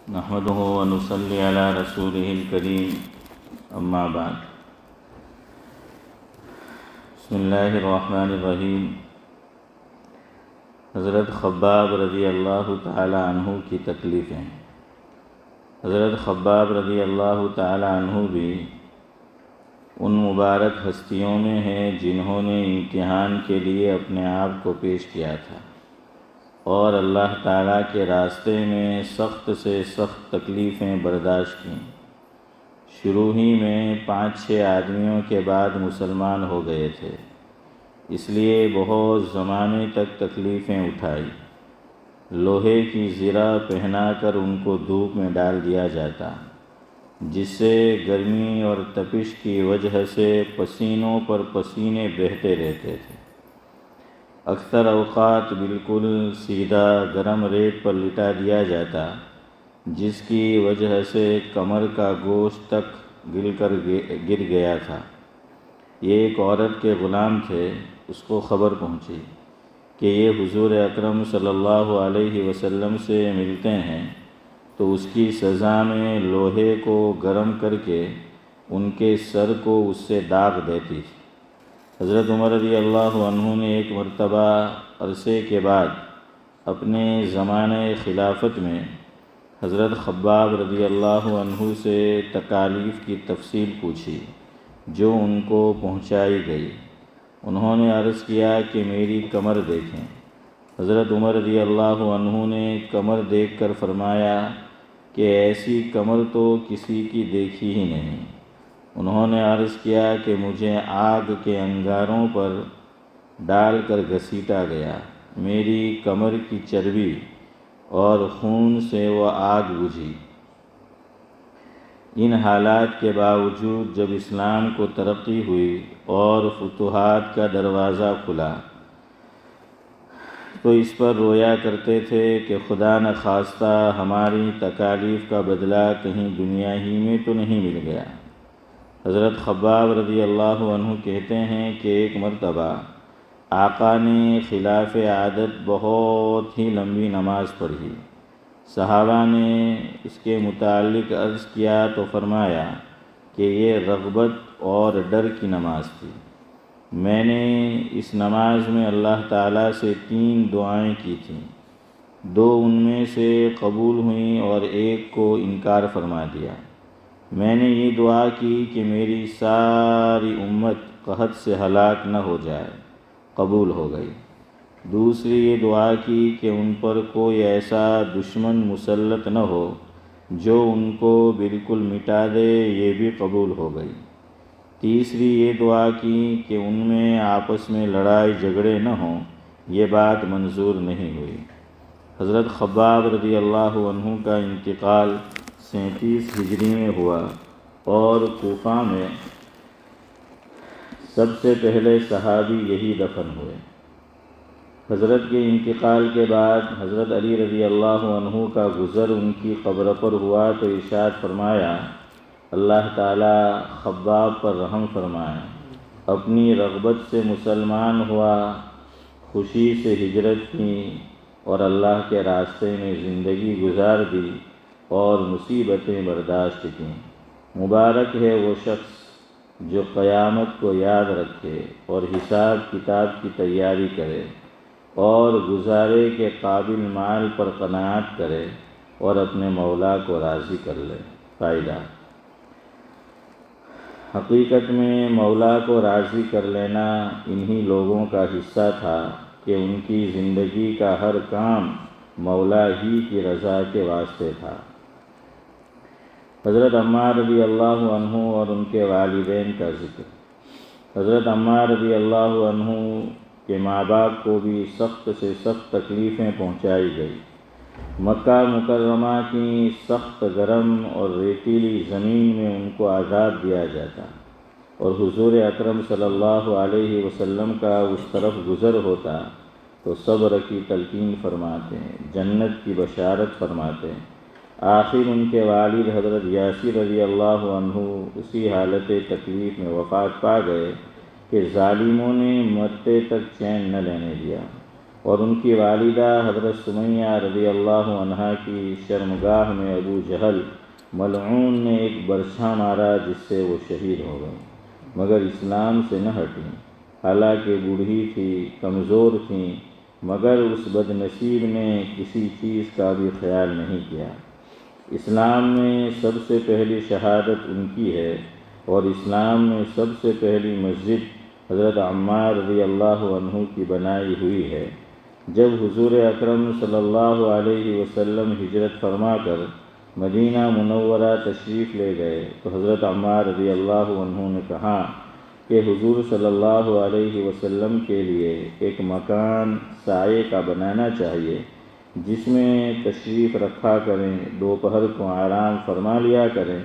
نحمده ونصلي على رسوله الكريم اما بعد بسم اللہ الرحمن الرحیم۔ حضرت خباب رضی اللہ تعالی عنہ کی تکلیفیں۔ حضرت خباب رضی اللہ تعالی عنہ بھی ان مبارک ہستیوں میں ہیں جنہوں نے امتحان کے لیے اپنے آپ کو پیش کیا تھا اور اللہ تعالیٰ کے راستے میں سخت سے سخت تکلیفیں برداشت کیں۔ شروع ہی میں 5-6 آدمیوں کے بعد مسلمان ہو گئے تھے، اس لیے بہت زمانے تک تکلیفیں اٹھائی۔ لوہے کی زرہ پہنا کر ان کو دھوپ میں ڈال دیا جاتا، جس سے گرمی اور تپش کی وجہ سے پسینوں پر پسینے بہتے رہتے تھے۔ اکثر اوقات بالکل سیدھا گرم ریت پر لٹا دیا جاتا، جس کی وجہ سے کمر کا گوشت تک گر گیا تھا۔ یہ ایک عورت کے غلام تھے، اس کو خبر پہنچی کہ یہ حضور اکرم صلی اللہ علیہ وسلم سے ملتے ہیں، تو اس کی سزا میں لوہے کو گرم کر کے ان کے سر کو اس سے داغ دیتی تھی۔ حضرت عمر رضی اللہ عنہ نے ایک مرتبہ عرصے کے بعد اپنے زمانہ خلافت میں حضرت خباب رضی اللہ عنہ سے تکالیف کی تفصیل پوچھی، جو ان کو پہنچائی گئی۔ انہوں نے عرض کیا کہ میری کمر دیکھیں۔ حضرت عمر رضی اللہ عنہ نے کمر دیکھ کر فرمایا کہ ایسی کمر تو کسی کی دیکھی ہی نہیں۔ انہوں نے عرض کیا کہ مجھے آگ کے انگاروں پر ڈال کر گھسیٹا گیا، میری کمر کی چربی اور خون سے وہ آگ بجھی۔ ان حالات کے باوجود جب اسلام کو ترقی ہوئی اور فتوحات کا دروازہ کھلا، تو اس پر رویا کرتے تھے کہ خدا نخواستہ ہماری تکالیف کا بدلہ کہیں دنیا ہی میں تو نہیں مل گیا۔ حضرت خباب رضی اللہ عنہ کہتے ہیں کہ ایک مرتبہ آقا نے خلاف عادت بہت ہی لمبی نماز پڑھی۔ صحابہ نے اس کے متعلق عرض کیا تو فرمایا کہ یہ رغبت اور ڈر کی نماز تھی۔ میں نے اس نماز میں اللہ تعالیٰ سے 3 دعائیں کی تھیں، 2 ان میں سے قبول ہوئیں اور ایک کو انکار فرما دیا۔ میں نے یہ دعا کی کہ میری ساری امت قحط سے ہلاک نہ ہو جائے، قبول ہو گئی۔ دوسری یہ دعا کی کہ ان پر کوئی ایسا دشمن مسلط نہ ہو جو ان کو بالکل مٹا دے، یہ بھی قبول ہو گئی۔ تیسری یہ دعا کی کہ ان میں آپس میں لڑائی جھگڑے نہ ہوں، یہ بات منظور نہیں ہوئی۔ حضرت خباب رضی اللہ عنہ کا انتقال 37 ہجری میں ہوا اور کوفہ میں سب سے پہلے صحابی یہی دفن ہوئے۔ حضرت کے انتقال کے بعد حضرت علی رضی اللہ عنہ کا گزر ان کی قبر پر ہوا تو ارشاد فرمایا، اللہ تعالیٰ خباب پر رحم فرمائے، اپنی رغبت سے مسلمان ہوا، خوشی سے ہجرت کی اور اللہ کے راستے میں زندگی گزار دی اور مصیبتیں برداشت کیں۔ مبارک ہے وہ شخص جو قیامت کو یاد رکھے اور حساب کتاب کی تیاری کرے اور گزارے کے قابل مال پر قناعت کرے اور اپنے مولا کو راضی کر لے۔ فائدہ: حقیقت میں مولا کو راضی کر لینا انہی لوگوں کا حصہ تھا کہ ان کی زندگی کا ہر کام مولا ہی کی رضا کے واسطے تھا۔ حضرت عمار رضی اللہ عنہ اور ان کے والدین کا ذکر۔ حضرت عمار رضی اللہ عنہ کے ماں باپ کو بھی سخت سے سخت تکلیفیں پہنچائی گئی۔ مکہ مکرمہ کی سخت گرم اور ریتیلی زمین میں ان کو عذاب دیا جاتا اور حضور اکرم صلی اللہ علیہ وسلم کا اس طرف گزر ہوتا تو صبر کی تلقین فرماتے، جنت کی بشارت فرماتے۔ آخر ان کے والد حضرت یاسر رضی اللہ عنہ اسی حالت تکلیف میں وفات پا گئے کہ ظالموں نے مرتے تک چین نہ لینے دیا اور ان کی والدہ حضرت سمیہ رضی اللہ عنہا کی شرمگاہ میں ابو جہل ملعون نے ایک برچھا مارا جس سے وہ شہید ہو گئے، مگر اسلام سے نہ ہٹیں۔ حالانکہ بوڑھی تھی، کمزور تھیں، مگر اس بد نصیب نے کسی چیز کا بھی خیال نہیں کیا۔ اسلام میں سب سے پہلی شہادت ان کی ہے، اور اسلام میں سب سے پہلی مسجد حضرت عمار رضی اللہ عنہ کی بنائی ہوئی ہے۔ جب حضور اکرم صلی اللہ علیہ وسلم ہجرت فرما کر مدینہ منورہ تشریف لے گئے تو حضرت عمار رضی اللہ عنہ نے کہا کہ حضور صلی اللہ علیہ وسلم کے لیے ایک مکان سائے کا بنانا چاہیے جس میں تشریف رکھا کریں، دوپہر کو آرام فرما لیا کریں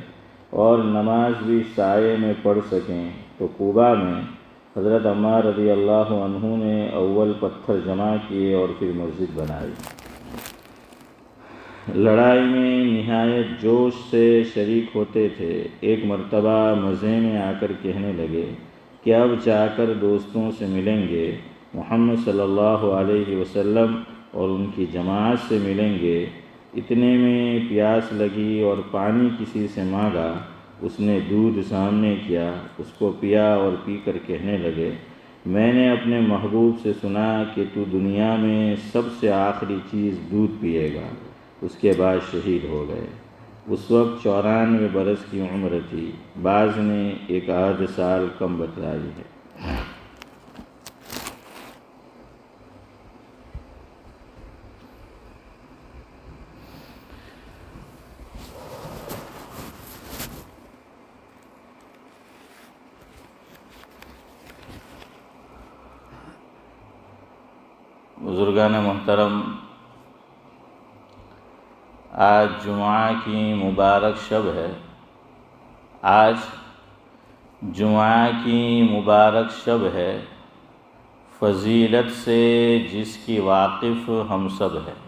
اور نماز بھی سائے میں پڑھ سکیں۔ تو کوبہ میں حضرت عمار رضی اللہ عنہ نے اول پتھر جمع کیے اور پھر مسجد بنائی۔ لڑائی میں نہایت جوش سے شریک ہوتے تھے۔ ایک مرتبہ مزے میں آ کر کہنے لگے کہ اب جا کر دوستوں سے ملیں گے، محمد صلی اللہ علیہ وسلم اور ان کی جماعت سے ملیں گے۔ اتنے میں پیاس لگی اور پانی کسی سے مانگا، اس نے دودھ سامنے کیا، اس کو پیا اور پی کر کہنے لگے میں نے اپنے محبوب سے سنا کہ تو دنیا میں سب سے آخری چیز دودھ پیے گا۔ اس کے بعد شہید ہو گئے۔ اس وقت 94 برس کی عمر تھی، بعض نے ایک آدھ سال کم بتلائی ہے۔ بزرگان محترم، آج جمعہ کی مبارک شب ہے۔ آج جمعہ کی مبارک شب ہے، فضیلت سے جس کی واقف ہم سب ہیں۔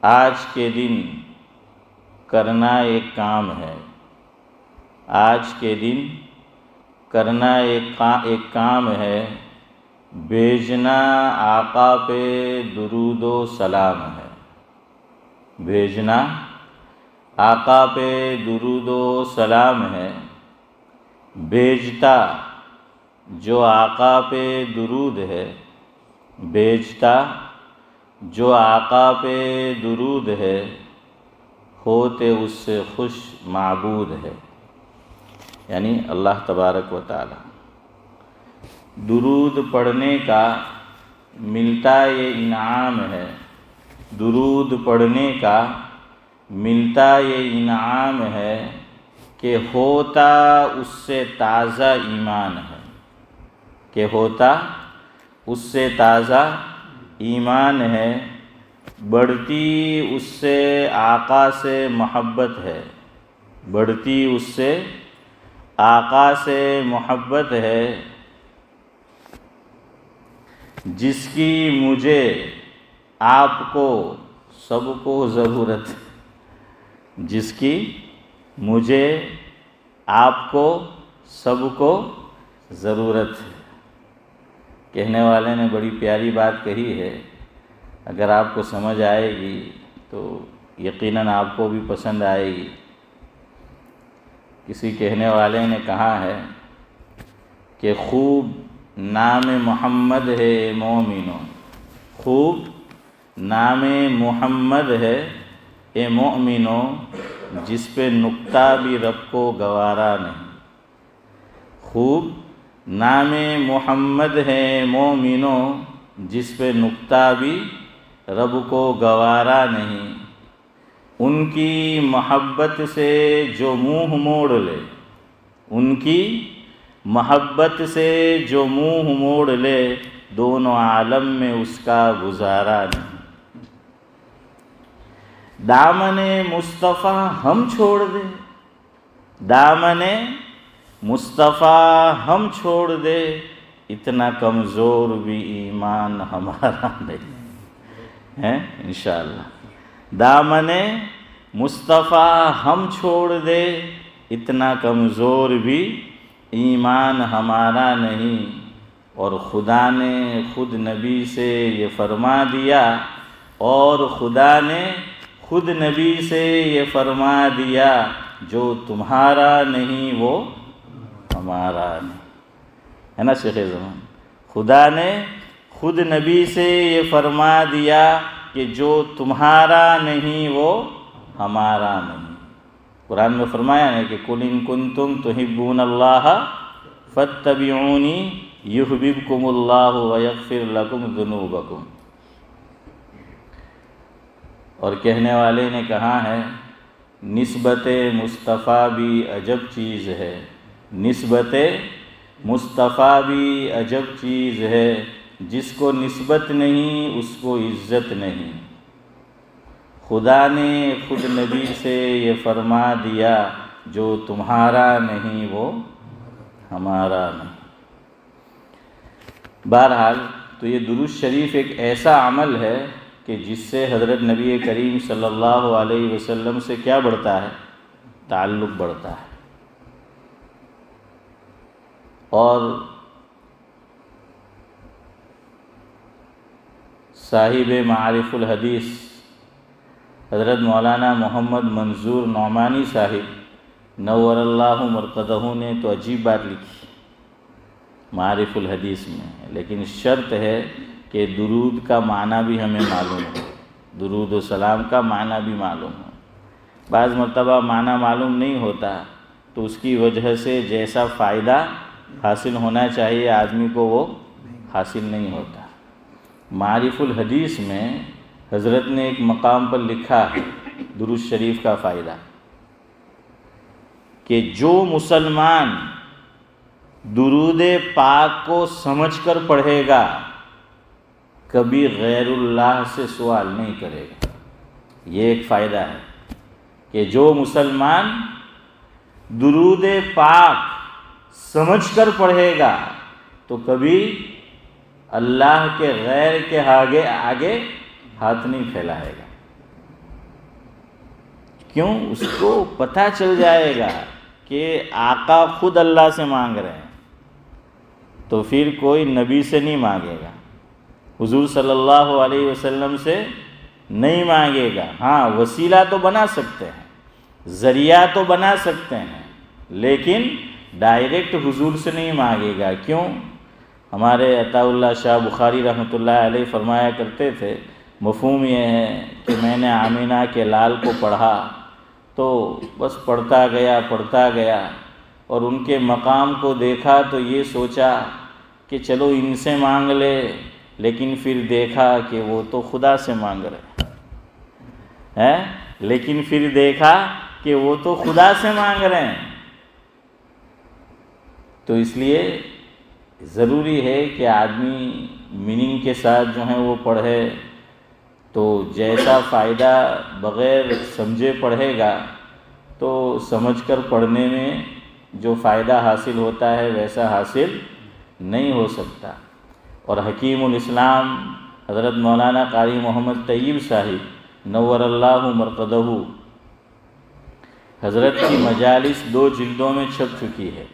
آج کے دن کرنا ایک کام ہے، آج کے دن کرنا ایک کام ہے، بھیجنا آقا پہ درود و سلام ہے۔ بھیجنا آقا پہ درود و سلام ہے۔ بھیجتا جو آقا پہ درود ہے، بھیجتا جو آقا پہ درود ہے، ہوتے اس سے خوش معبود ہے، یعنی اللہ تبارک و تعالی۔ درود پڑھنے کا ملتا یہ انعام ہے، درود پڑھنے کا ملتا یہ انعام ہے کہ ہوتا اس سے تازہ ایمان ہے، کہ ہوتا اس سے تازہ ایمان ہے، بڑھتی اس سے آقا سے محبت ہے، بڑھتی اس سے آقا سے محبت ہے، جس کی مجھے آپ کو سب کو ضرورت ہے، جس کی مجھے آپ کو سب کو ضرورت ہے۔ کہنے والے نے بڑی پیاری بات کہی ہے، اگر آپ کو سمجھ آئے گی تو یقیناً آپ کو بھی پسند آئے گی۔ کسی کہنے والے نے کہا ہے کہ خوب نام محمد ہے مومنو، خوب نام محمد ہے اے مومنو، جس پہ نقطہ بھی رب کو گوارا نہیں۔ خوب نام محمد ہے مومنو، جس پہ نقطہ بھی رب کو گوارا نہیں۔ ان کی محبت سے جو منہ موڑ لے، ان کی محبت سے جو منہ موڑ لے، دونوں عالم میں اس کا گزارا نہیں۔ دامن مصطفیٰ ہم چھوڑ دے، دامن مصطفیٰ ہم چھوڑ دے، اتنا کمزور بھی ایمان ہمارا نہیں ہے انشاءاللہ۔ دامن مصطفیٰ ہم چھوڑ دے، اتنا کمزور بھی ایمان ہمارا نہیں۔ اور خدا نے خود نبی سے یہ فرما دیا، اور خدا نے خود نبی سے یہ فرما دیا، جو تمہارا نہیں وہ ہمارا نہیں، ہے نا شیخ زمان؟ خدا نے خود نبی سے یہ فرما دیا کہ جو تمہارا نہیں وہ ہمارا نہیں۔ قرآن میں فرمایا ہے کہ قُلْ إِن كُنتُمْ تُحِبُّونَ اللَّهَ فَاتَّبِعُونِي يُحْبِبْكُمُ اللَّهُ وَيَغْفِرْ لَكُمْ ذُنُوبَكُمْ۔ اور کہنے والے نے کہا ہے نسبت مصطفیٰ بھی عجب چیز ہے، نسبت مصطفیٰ بھی عجب چیز ہے، جس کو نسبت نہیں اس کو عزت نہیں۔ خدا نے خود نبی سے یہ فرما دیا، جو تمہارا نہیں وہ ہمارا نہیں۔ بہرحال تو یہ درود شریف ایک ایسا عمل ہے کہ جس سے حضرت نبی کریم صلی اللہ علیہ وسلم سے کیا بڑھتا ہے؟ تعلق بڑھتا ہے۔ اور صاحب معارف الحدیث حضرت مولانا محمد منظور نعمانی صاحب نور اللہ مرقدہ نے تو عجیب بات لکھی معارف الحدیث میں، لیکن شرط ہے کہ درود کا معنی بھی ہمیں معلوم ہو، درود و سلام کا معنی بھی معلوم ہو۔ بعض مرتبہ معنی معلوم نہیں ہوتا تو اس کی وجہ سے جیسا فائدہ حاصل ہونا چاہیے آدمی کو وہ حاصل نہیں ہوتا۔ معارف الحدیث میں حضرت نے ایک مقام پر لکھا ہے درود شریف کا فائدہ، کہ جو مسلمان درود پاک کو سمجھ کر پڑھے گا کبھی غیر اللہ سے سوال نہیں کرے گا۔ یہ ایک فائدہ ہے کہ جو مسلمان درود پاک سمجھ کر پڑھے گا تو کبھی اللہ کے غیر کے آگے ہاتھ نہیں پھیلائے گا۔ کیوں؟ اس کو پتہ چل جائے گا کہ آقا خود اللہ سے مانگ رہے ہیں، تو پھر کوئی نبی سے نہیں مانگے گا، حضور صلی اللہ علیہ وسلم سے نہیں مانگے گا۔ ہاں وسیلہ تو بنا سکتے ہیں، ذریعہ تو بنا سکتے ہیں، لیکن ڈائریکٹ حضور سے نہیں مانگے گا۔ کیوں؟ ہمارے عطا اللہ شاہ بخاری رحمۃ اللہ علیہ فرمایا کرتے تھے، مفہوم یہ ہے کہ میں نے آمینہ کے لال کو پڑھا تو بس پڑھتا گیا اور ان کے مقام کو دیکھا تو یہ سوچا کہ چلو ان سے مانگ لے، لیکن پھر دیکھا کہ وہ تو خدا سے مانگ رہے ہیں، لیکن پھر دیکھا کہ وہ تو خدا سے مانگ رہے ہیں۔ تو اس لیے ضروری ہے کہ آدمی میننگ کے ساتھ جو ہے وہ پڑھے، تو جیسا فائدہ بغیر سمجھے پڑھے گا تو سمجھ کر پڑھنے میں جو فائدہ حاصل ہوتا ہے ویسا حاصل نہیں ہو سکتا۔ اور حکیم الاسلام حضرت مولانا قاری محمد طیب صاحب نور اللہ مرقدہ، حضرت کی مجالس 2 جلدوں میں چھپ چکی ہے،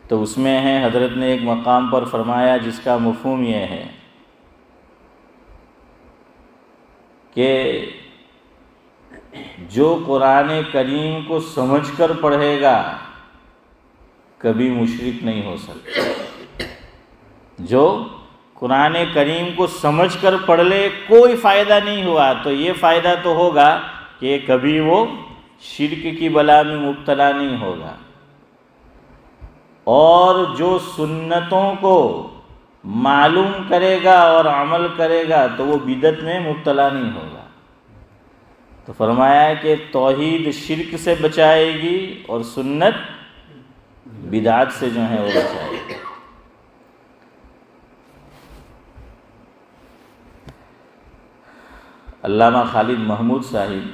تو اس میں ہے حضرت نے ایک مقام پر فرمایا جس کا مفہوم یہ ہے کہ جو قرآن کریم کو سمجھ کر پڑھے گا کبھی مشرک نہیں ہو سکتا۔ جو قرآن کریم کو سمجھ کر پڑھ لے کوئی فائدہ نہیں ہوا، تو یہ فائدہ تو ہوگا کہ کبھی وہ شرک کی بلا میں مبتلا نہیں ہوگا، اور جو سنتوں کو معلوم کرے گا اور عمل کرے گا تو وہ بدعت میں مبتلا نہیں ہوگا۔ تو فرمایا کہ توحید شرک سے بچائے گی اور سنت بدعت سے جو ہے وہ بچائے گی۔ علامہ خالد محمود صاحب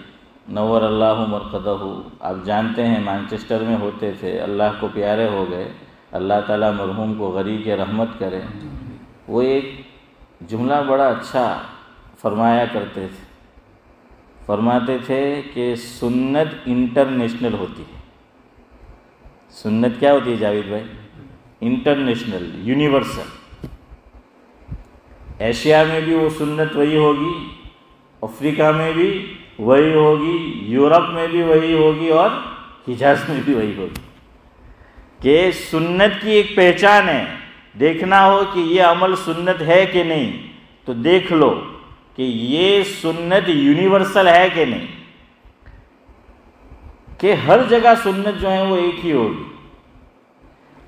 نور اللہ مرقدہ، آپ جانتے ہیں مانچسٹر میں ہوتے تھے، اللہ کو پیارے ہو گئے، اللہ تعالیٰ مرحوم کو غریق رحمت کرے۔ وہ ایک جملہ بڑا اچھا فرمایا کرتے تھے، فرماتے تھے کہ سنت انٹرنیشنل ہوتی ہے۔ سنت کیا ہوتی ہے جاوید بھائی؟ International, universal. ایشیا میں بھی وہ سنت وہی ہوگی، افریقہ میں بھی وہی ہوگی، یورپ میں بھی وہی ہوگی، اور حجاز میں بھی وہی ہوگی کہ سنت کی ایک پہچان ہے۔ دیکھنا ہو کہ یہ عمل سنت ہے کہ نہیں تو دیکھ لو کہ یہ سنت یونیورسل ہے کہ نہیں، کہ ہر جگہ سنت جو ہے وہ ایک ہی ہوگی۔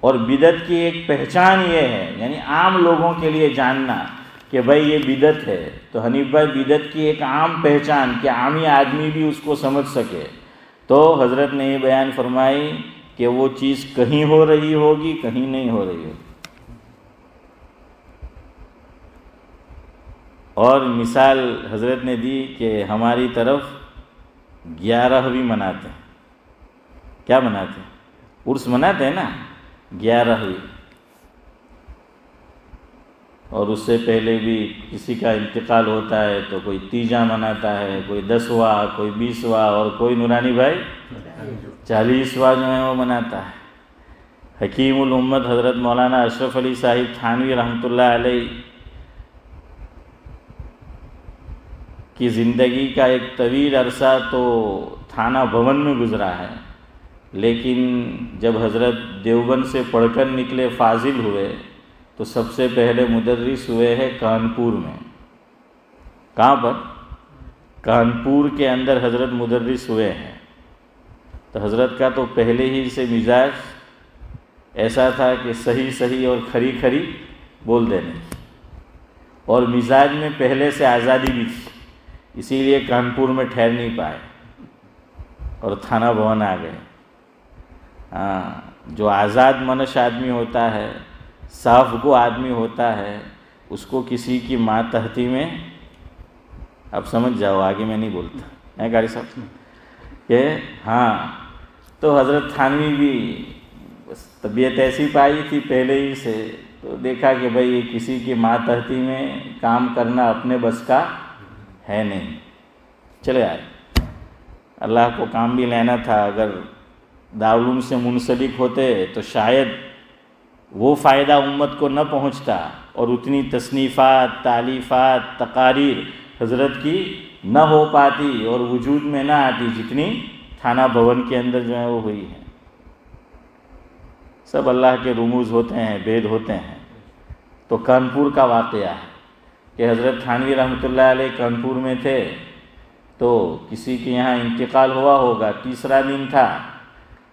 اور بدعت کی ایک پہچان یہ ہے، یعنی عام لوگوں کے لیے جاننا کہ بھائی یہ بدعت ہے، تو حنیف بھائی بدعت کی ایک عام پہچان کہ عامی آدمی بھی اس کو سمجھ سکے، تو حضرت نے یہ بیان فرمائی کہ وہ چیز کہیں ہو رہی ہوگی، کہیں نہیں ہو رہی ہوگی۔ اور مثال حضرت نے دی کہ ہماری طرف 11ویں مناتے ہیں۔ کیا مناتے ہیں؟ عرس مناتے ہیں نا، 11ویں۔ اور اس سے پہلے بھی کسی کا انتقال ہوتا ہے تو کوئی تیجا مناتا ہے، کوئی 10واں، کوئی 20واں، اور کوئی نورانی بھائی 40واں جو ہے وہ مناتا ہے۔ حکیم الامت حضرت مولانا اشرف علی صاحب تھانوی رحمۃ اللہ علیہ کی زندگی کا ایک طویل عرصہ تو تھانہ بھون میں گزرا ہے، لیکن جب حضرت دیوبند سے پڑھ کر نکلے، فاضل ہوئے، تو سب سے پہلے مدرس ہوئے ہیں کانپور میں۔ کہاں پر؟ کانپور کے اندر حضرت مدرس ہوئے ہیں۔ تو حضرت کا تو پہلے ہی سے مزاج ایسا تھا کہ صحیح صحیح اور کھری کھری بول دینے، اور مزاج میں پہلے سے آزادی بھی تھی، اسی لیے کانپور میں ٹھہر نہیں پائے اور تھانہ بھون آ گئے۔ جو آزاد منش آدمی ہوتا ہے، صاف گو آدمی ہوتا ہے، اس کو کسی کی ماتحتی میں، اب سمجھ جاؤ، آگے میں نہیں بولتا ہے قاری صاحب کہ ہاں۔ تو حضرت تھانوی بھی بس طبیعت ایسی پائی تھی پہلے ہی سے، تو دیکھا کہ بھئی یہ کسی کی ماتحتی میں کام کرنا اپنے بس کا ہے نہیں، چلے آئے۔ اللہ کو کام بھی لینا تھا، اگر دارالعلوم سے منسلک ہوتے تو شاید وہ فائدہ امت کو نہ پہنچتا، اور اتنی تصنیفات، تالیفات، تقاریر حضرت کی نہ ہو پاتی اور وجود میں نہ آتی جتنی تھانہ بھون کے اندر جو ہے وہ ہوئی ہے۔ سب اللہ کے رموز ہوتے ہیں، بید ہوتے ہیں۔ تو کانپور کا واقعہ ہے کہ حضرت تھانوی رحمۃ اللہ علیہ کانپور میں تھے، تو کسی کے یہاں انتقال ہوا ہوگا، تیسرا دن تھا،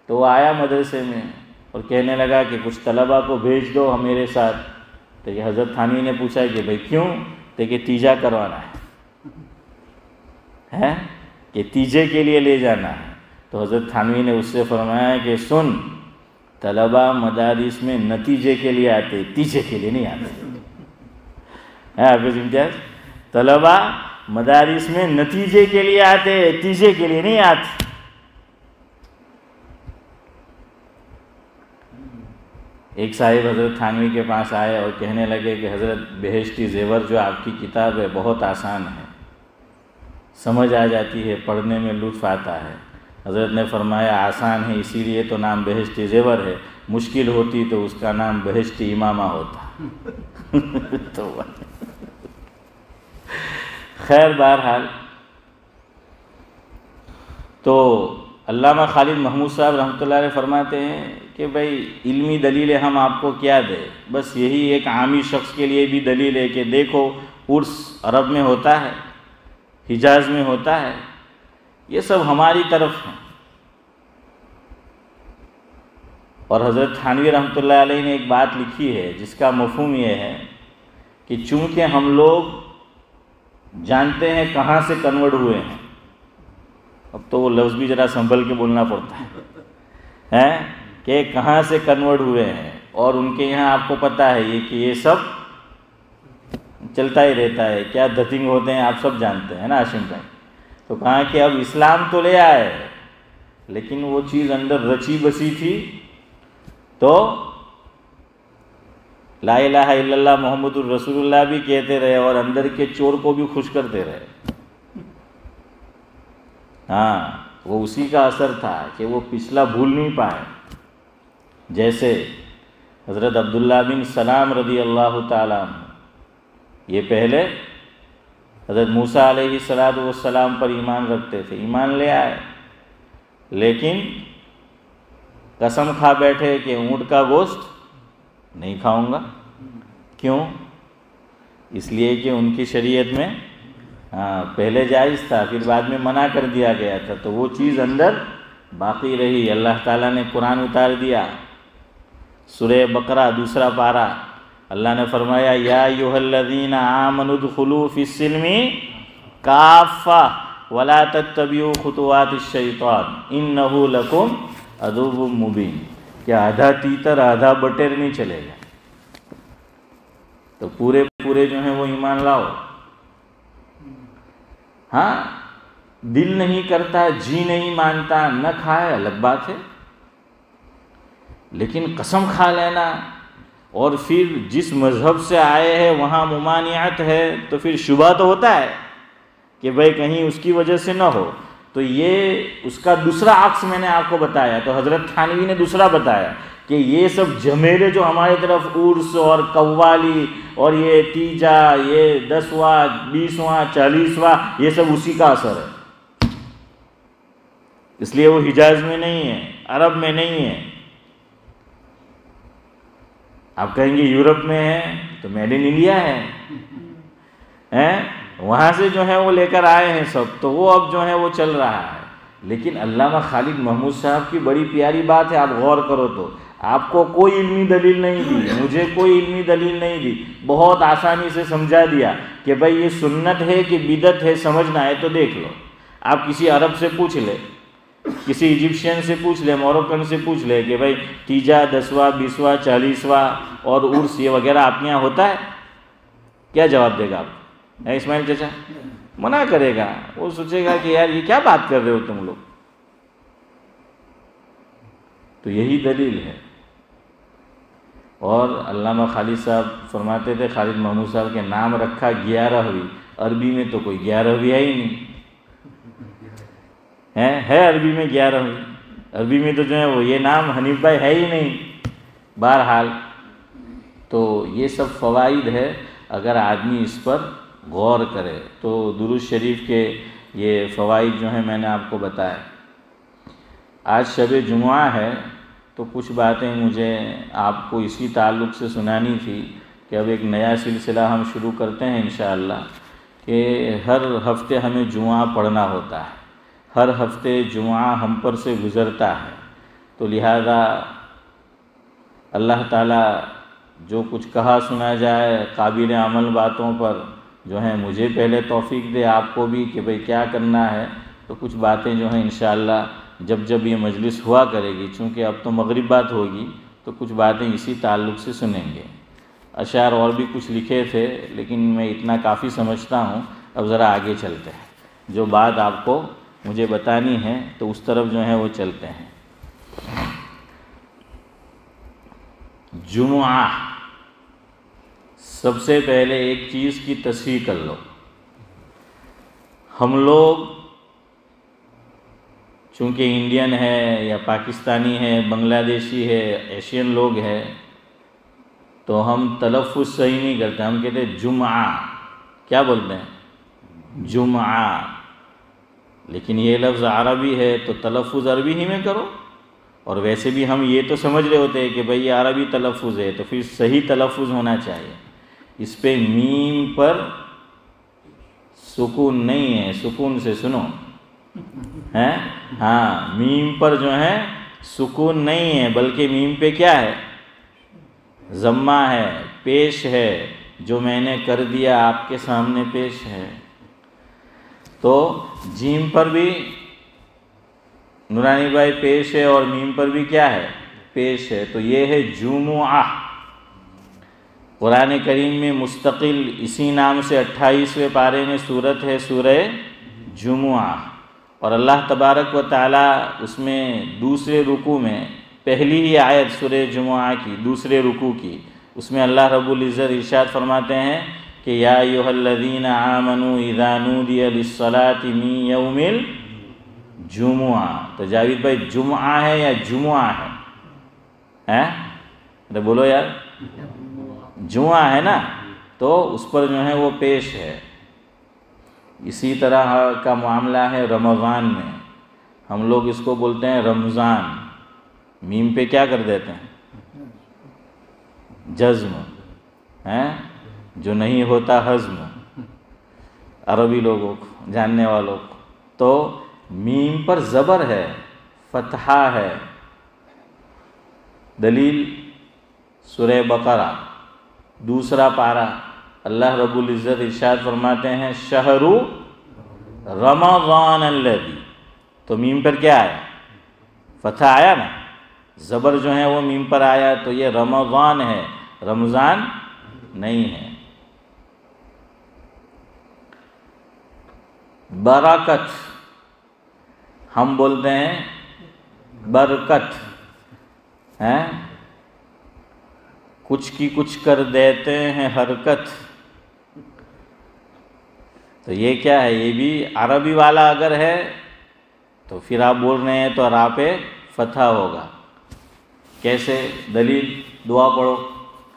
تو وہ آیا مدرسے میں اور کہنے لگا کہ کچھ طلباء کو بھیج دو میرے ساتھ۔ تو یہ حضرت تھانوی نے پوچھا کہ بھئی کیوں؟ تو کہ تیجا کروانا ہے کہ تیجے کے لیے لے جانا ہے۔ تو حضرت تھانوی نے اس سے فرمایا کہ سن، طلباء مدارس میں نتیجے کے لیے آتے، تیجے کے لیے نہیں آتے۔ حافظ امتیاز، طلباء مدارس میں نتیجے کے لیے آتے، تیجے کے لیے نہیں آتے۔ ایک صاحب حضرت تھانوی کے پاس آئے اور کہنے لگے کہ حضرت بہشتی زیور جو آپ کی کتاب ہے بہت آسان ہے، سمجھ آ جاتی ہے، پڑھنے میں لطف آتا ہے۔ حضرت نے فرمایا آسان ہے اسی لیے تو نام بہشتی زیور ہے، مشکل ہوتی تو اس کا نام بہشتی امامہ ہوتا۔ تو خیر بہرحال، تو علامہ خالد محمود صاحب رحمۃ اللہ علیہ فرماتے ہیں کہ بھئی علمی دلیلیں ہم آپ کو کیا دیں، بس یہی ایک عامی شخص کے لیے بھی دلیل ہے کہ دیکھو عرس عرب میں ہوتا ہے، حجاز میں ہوتا ہے، یہ سب ہماری طرف ہیں۔ اور حضرت تھانوی رحمۃ اللہ علیہ نے ایک بات لکھی ہے جس کا مفہوم یہ ہے کہ چونکہ ہم لوگ جانتے ہیں کہاں سے کنورٹ ہوئے ہیں، اب تو وہ لفظ بھی ذرا سنبھل کے بولنا پڑتا ہے کہ کہاں سے کنورٹ ہوئے ہیں، اور ان کے یہاں آپ کو پتہ ہے کہ یہ سب چلتا ہی رہتا ہے، کیا دھتنگ ہوتے ہیں آپ سب جانتے ہیں نا ہاشم بھائی۔ تو کہا کہ اب اسلام تو لے آئے لیکن وہ چیز اندر رچی بسی تھی، تو لا الہ الا اللہ محمد الرسول اللہ بھی کہتے رہے اور اندر کے چور کو بھی خوش کرتے رہے۔ ہاں، وہ اسی کا اثر تھا کہ وہ پچھلا بھول نہیں پائے۔ جیسے حضرت عبداللہ بن سلام رضی اللہ تعالیٰ عنہ، یہ پہلے حضرت موسیٰ علیہ السلام پر ایمان رکھتے تھے، ایمان لے آئے، لیکن قسم کھا بیٹھے کہ اونٹ کا گوشت نہیں کھاؤں گا۔ کیوں؟ اس لیے کہ ان کی شریعت میں پہلے جائز تھا، پھر بعد میں منع کر دیا گیا تھا، تو وہ چیز اندر باقی رہی۔ اللہ تعالیٰ نے قرآن اتار دیا، سورہ بقرہ 2 پارہ، اللہ نے فرمایا یا ایھا الذین آمنوا ادخلوا فی السلم کافہ ولا تتبعوا خطوات الشیطان انہ لکم عدو مبین، کہ آدھا تیتر آدھا بٹیر نہیں چلے گا، تو پورے جو ہیں وہ ایمان لاؤ۔ ہاں دل نہیں کرتا، جی نہیں مانتا، نہ کھائے الگ بات ہے، لیکن قسم کھا لینا اور پھر جس مذہب سے آئے ہیں وہاں ممانعت ہے تو پھر شبہ تو ہوتا ہے کہ بھئی کہیں اس کی وجہ سے نہ ہو، تو یہ اس کا دوسرا عکس میں نے آپ کو بتایا۔ تو حضرت تھانوی نے دوسرا بتایا کہ یہ سب جھمیلے جو ہمارے طرف عرس اور قوالی اور یہ تیجا، یہ 10واں 20واں 40واں، یہ سب اسی کا اثر ہے، اس لیے وہ حجاز میں نہیں ہے، عرب میں نہیں ہے۔ آپ کہیں گے یورپ میں ہے تو میڈ ان انڈیا ہے، وہاں سے جو ہے وہ لے کر آئے ہیں سب، تو وہ اب جو ہے وہ چل رہا ہے۔ لیکن علامہ خالد محمود صاحب کی بڑی پیاری بات ہے، آپ غور کرو تو آپ کو کوئی علمی دلیل نہیں دی، مجھے کوئی علمی دلیل نہیں دی، بہت آسانی سے سمجھا دیا کہ بھئی یہ سنت ہے کہ بدعت ہے، سمجھنا ہے تو دیکھ لو۔ آپ کسی عرب سے پوچھ لے، کسی ایجپشین سے پوچھ لے، موروکن سے پوچھ لے کہ بھئی تیجا 10واں 20واں 40واں اور عرس یہ وغیرہ آپ کے یہاں ہوتا ہے، کیا جواب دے گا آپ؟ اسماعیل چچا منع کرے گا، وہ سوچے گا کہ یار یہ کیا بات کر رہے ہو تم لوگ۔ تو یہی دلیل ہے۔ اور علامہ خالد صاحب فرماتے تھے خالد محمود صاحب کے نام رکھا 11ویں، عربی میں تو کوئی 11ویں ہے ہی نہیں، ہے عربی میں 11ویں، عربی میں تو جو ہے وہ یہ نام حنیف بھائی ہے ہی نہیں۔ بہرحال تو یہ سب فوائد ہے، اگر آدمی اس پر غور کرے تو درود شریف کے یہ فوائد جو ہیں میں نے آپ کو بتائے۔ آج شب جمعہ ہے تو کچھ باتیں مجھے آپ کو اسی تعلق سے سنانی تھی کہ اب ایک نیا سلسلہ ہم شروع کرتے ہیں انشاءاللہ، کہ ہر ہفتے ہمیں جمعہ پڑھنا ہوتا ہے، ہر ہفتے جمعہ ہم پر سے گزرتا ہے، تو لہذا اللہ تعالیٰ جو کچھ کہا سنا جائے قابل عمل باتوں پر جو ہیں مجھے پہلے توفیق دے، آپ کو بھی کہ بھئی کیا کرنا ہے۔ تو کچھ باتیں جو ہیں انشاءاللہ جب یہ مجلس ہوا کرے گی، چونکہ اب تو مغرب بات ہوگی تو کچھ باتیں اسی تعلق سے سنیں گے۔ اشعار اور بھی کچھ لکھے تھے لیکن میں اتنا کافی سمجھتا ہوں، اب ذرا آگے چلتے ہیں، جو بات آپ کو مجھے بتانی ہے تو اس طرف جو ہے وہ چلتے ہیں۔ جمعہ، سب سے پہلے ایک چیز کی تصحیح کر لو، ہم لوگ چونکہ انڈین ہے یا پاکستانی ہے، بنگلہ دیشی ہے، ایشین لوگ ہیں، تو ہم تلفظ صحیح نہیں کرتے، ہم کہتے ہیں جمعہ، کیا بولتے ہیں؟ جمعہ، لیکن یہ لفظ عربی ہے تو تلفظ عربی ہی میں کرو، اور ویسے بھی ہم یہ تو سمجھ رہے ہوتے ہیں کہ بھئی یہ عربی تلفظ ہے تو پھر صحیح تلفظ ہونا چاہیے۔ اس پہ میم پر سکون نہیں ہے، سکون سے سنو، ہاں میم پر جو ہے سکون نہیں ہے، بلکہ میم پہ کیا ہے؟ ضمہ ہے، پیش ہے، جو میں نے کر دیا آپ کے سامنے پیش ہے۔ تو جیم پر بھی نورانی بھائی پیش ہے اور میم پر بھی کیا ہے؟ پیش ہے، تو یہ ہے جمعہ۔ قرآن کریم میں مستقل اسی نام سے 28ویں پارے میں صورت ہے سورہ جمعہ، اور اللہ تبارک و تعالی اس میں دوسرے رکوع میں پہلی ہی آیت سورہ جمعہ کی دوسرے رکوع کی، اس میں اللہ رب العزت ارشاد فرماتے ہیں کہ یا ایھا الذین آمنوا اذا نودی للصلاۃ من یوم الجمعہ۔ تو جاوید بھائی جمعہ ہے یا جمعہ ہے؟ ارے بولو یار، جمعہ ہے نا، تو اس پر جو ہے وہ پیش ہے۔ اسی طرح کا معاملہ ہے رمضان میں، ہم لوگ اس کو بولتے ہیں رمضان، میم پہ کیا کر دیتے ہیں؟ جزم، ہیں جو نہیں ہوتا ہضم عربی لوگوں کو، جاننے والوں کو۔ تو میم پر زبر ہے، فتحہ ہے۔ دلیل سورہ بقرہ دوسرا پارہ، اللہ رب العزت ارشاد فرماتے ہیں شہر رمضان الذی، تو میم پر کیا آیا؟ فتح آیا نا، زبر جو ہے وہ میم پر آیا، تو یہ رمضان ہے، رمضان نہیں ہے۔ برکت ہم بولتے ہیں برکت، ہیں کچھ کی کچھ کر دیتے ہیں حرکت، تو یہ کیا ہے؟ یہ بھی عربی والا اگر ہے تو پھر آپ بول رہے ہیں تو را پہ فتح ہوگا۔ کیسے؟ دلیل دعا پڑھو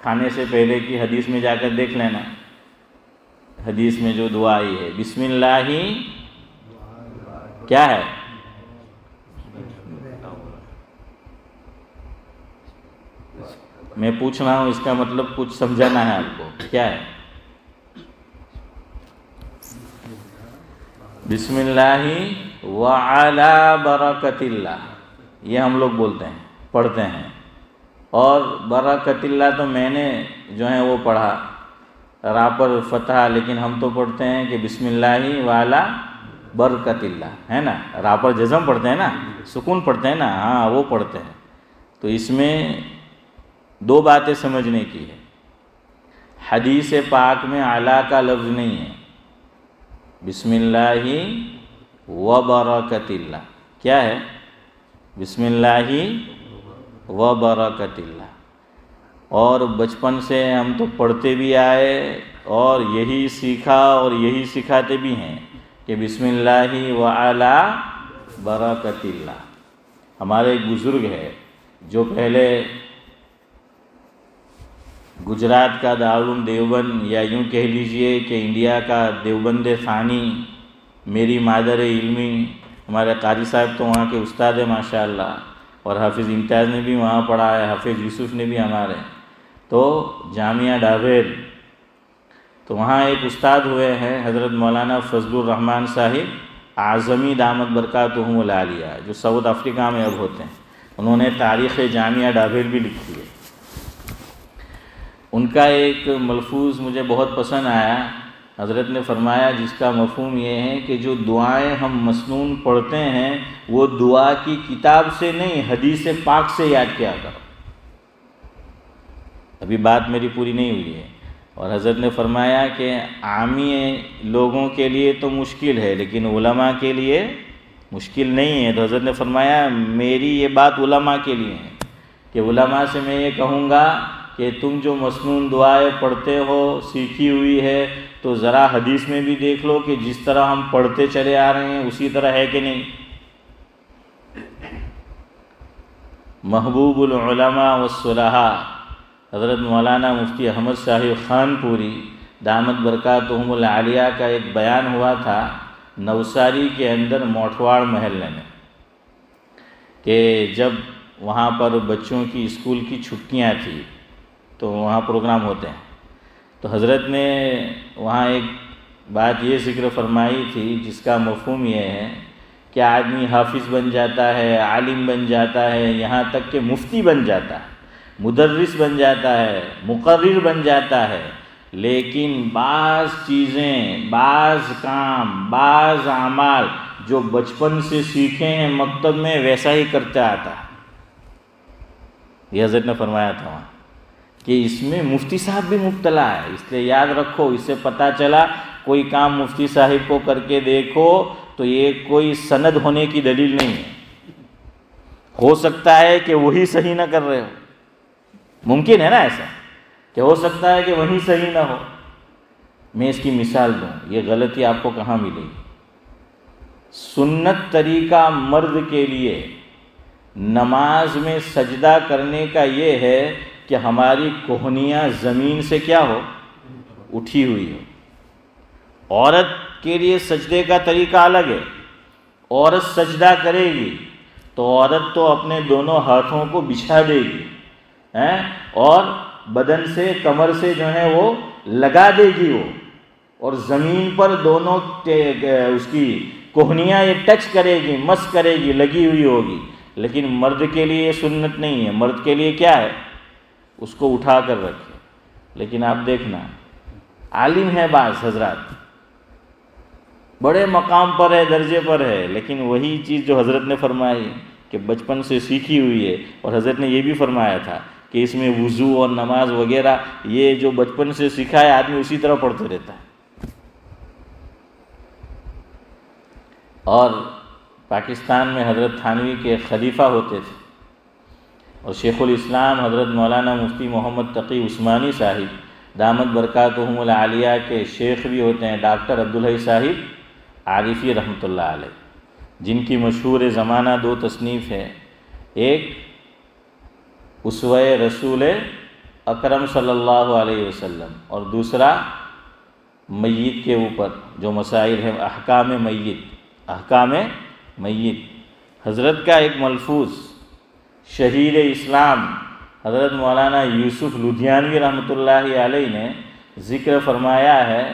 کھانے سے پہلے کی حدیث میں جا کر دیکھ لینا، حدیث میں جو دعا آئی ہے بسم اللہ کیا ہے؟ میں پوچھ رہا ہوں، اس کا مطلب کچھ سمجھانا ہے آپ کو، کیا ہے؟ بسم اللہ وعلی برکت اللہ، یہ ہم لوگ بولتے ہیں، پڑھتے ہیں۔ اور برکت اللہ تو میں نے جو ہے وہ پڑھا را پر فتح، لیکن ہم تو پڑھتے ہیں کہ بسم اللہ وعلی برکت اللہ، ہے نا، را پر جزم پڑھتے ہیں نا، سکون پڑھتے ہیں نا، ہاں وہ پڑھتے ہیں۔ تو اس میں دو باتیں سمجھنے کی ہے، حدیث پاک میں اعلیٰ کا لفظ نہیں ہے، بسم اللہ و برکت اللہ، کیا ہے؟ بسم اللہ و برکت اللہ۔ اور بچپن سے ہم تو پڑھتے بھی آئے اور یہی سیکھا اور یہی سکھاتے بھی ہیں کہ بسم اللہ وعلی برکت اللہ۔ ہمارے ایک بزرگ ہے جو پہلے گجرات کا دارالعلوم دیوبند، یا یوں کہہ لیجئے کہ انڈیا کا دیوبند ثانی، میری مادر علمی، ہمارے قاری صاحب تو وہاں کے استاد ہیں ماشاءاللہ، اور حافظ امتیاز نے بھی وہاں پڑھا ہے، حافظ یوسف نے بھی ہمارے، تو جامعہ ڈابیر، تو وہاں ایک استاد ہوئے ہیں حضرت مولانا فضل الرحمن صاحب اعظمی دامت برکاتہم العالیہ، جو ساؤتھ افریقہ میں اب ہوتے ہیں۔ انہوں نے تاریخ جامعہ ڈابیر بھی لکھی ہے۔ ان کا ایک ملفوظ مجھے بہت پسند آیا، حضرت نے فرمایا جس کا مفہوم یہ ہے کہ جو دعائیں ہم مسنون پڑھتے ہیں وہ دعا کی کتاب سے نہیں، حدیث پاک سے یاد کیا کرو۔ ابھی بات میری پوری نہیں ہوئی ہے۔ اور حضرت نے فرمایا کہ عامی لوگوں کے لیے تو مشکل ہے لیکن علماء کے لیے مشکل نہیں ہے۔ تو حضرت نے فرمایا میری یہ بات علماء کے لیے ہے کہ علماء سے میں یہ کہوں گا کہ تم جو مسنون دعائیں پڑھتے ہو سیکھی ہوئی ہے تو ذرا حدیث میں بھی دیکھ لو کہ جس طرح ہم پڑھتے چلے آ رہے ہیں اسی طرح ہے کہ نہیں۔ محبوب العلماء والصلحاء حضرت مولانا مفتی احمد صاحب خان پوری دامت برکاتہم العالیہ کا ایک بیان ہوا تھا نوساری کے اندر موٹھواڑ محلے میں، کہ جب وہاں پر بچوں کی اسکول کی چھٹیاں تھیں تو وہاں پروگرام ہوتے ہیں، تو حضرت نے وہاں ایک بات یہ ذکر فرمائی تھی جس کا مفہوم یہ ہے کہ آدمی حافظ بن جاتا ہے، عالم بن جاتا ہے، یہاں تک کہ مفتی بن جاتا ہے، مدرس بن جاتا ہے، مقرر بن جاتا ہے، لیکن بعض چیزیں، بعض کام، بعض اعمال جو بچپن سے سیکھے ہیں مکتب میں ویسا ہی کرتا آتا ہے۔ یہ حضرت نے فرمایا تھا وہاں کہ اس میں مفتی صاحب بھی مبتلا ہے، اس لیے یاد رکھو، اس سے پتہ چلا کوئی کام مفتی صاحب کو کر کے دیکھو تو یہ کوئی سند ہونے کی دلیل نہیں ہے، ہو سکتا ہے کہ وہی صحیح نہ کر رہے ہو، ممکن ہے نا ایسا کہ ہو سکتا ہے کہ وہی صحیح نہ ہو۔ میں اس کی مثال دوں، یہ غلطی آپ کو کہاں ملے گی؟ سنت طریقہ مرد کے لیے نماز میں سجدہ کرنے کا یہ ہے کہ ہماری کوہنیاں زمین سے کیا ہو، اٹھی ہوئی ہو۔ عورت کے لیے سجدے کا طریقہ الگ ہے۔ عورت سجدہ کرے گی تو عورت تو اپنے دونوں ہاتھوں کو بچھا دے گی اور بدن سے، کمر سے جو ہے وہ لگا دے گی وہ، اور زمین پر دونوں اس کی کوہنیاں یہ ٹچ کرے گی، مس کرے گی، لگی ہوئی ہوگی۔ لیکن مرد کے لیے یہ سنت نہیں ہے۔ مرد کے لیے کیا ہے، اس کو اٹھا کر رکھے۔ لیکن آپ دیکھنا، عالم ہے بعض حضرات، بڑے مقام پر ہے، درجے پر ہے، لیکن وہی چیز جو حضرت نے فرمائی کہ بچپن سے سیکھی ہوئی ہے، اور حضرت نے یہ بھی فرمایا تھا کہ اس میں وضو اور نماز وغیرہ یہ جو بچپن سے سیکھا ہے آدمی اسی طرح پڑھتے رہتا ہے۔ اور پاکستان میں حضرت تھانوی کے خلیفہ ہوتے تھے، اور شیخ الاسلام حضرت مولانا مفتی محمد تقی عثمانی صاحب دامت برکاتہم العالیہ کے شیخ بھی ہوتے ہیں، ڈاکٹر عبدالحی صاحب عارفی رحمۃ اللہ علیہ، جن کی مشہور زمانہ 2 تصنیف ہے، ایک اسوہ رسول اکرم صلی اللہ علیہ وسلم، اور دوسرا میت کے اوپر جو مسائل ہیں، احکام میت۔ حضرت کا ایک ملفوظ شہید اسلام حضرت مولانا یوسف لدھیانوی رحمۃ اللہ علیہ نے ذکر فرمایا ہے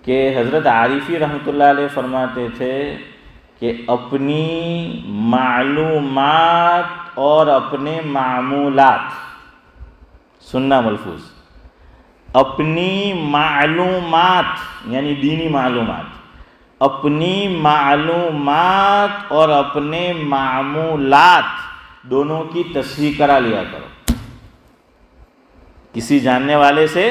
کہ حضرت عارفی رحمۃ اللہ علیہ فرماتے تھے کہ اپنی معلومات اور اپنے معمولات، سننا ملفوظ، اپنی معلومات یعنی دینی معلومات، اپنی معلومات اور اپنے معمولات دونوں کی تصحیح کرا لیا کرو۔ کسی جاننے والے سے،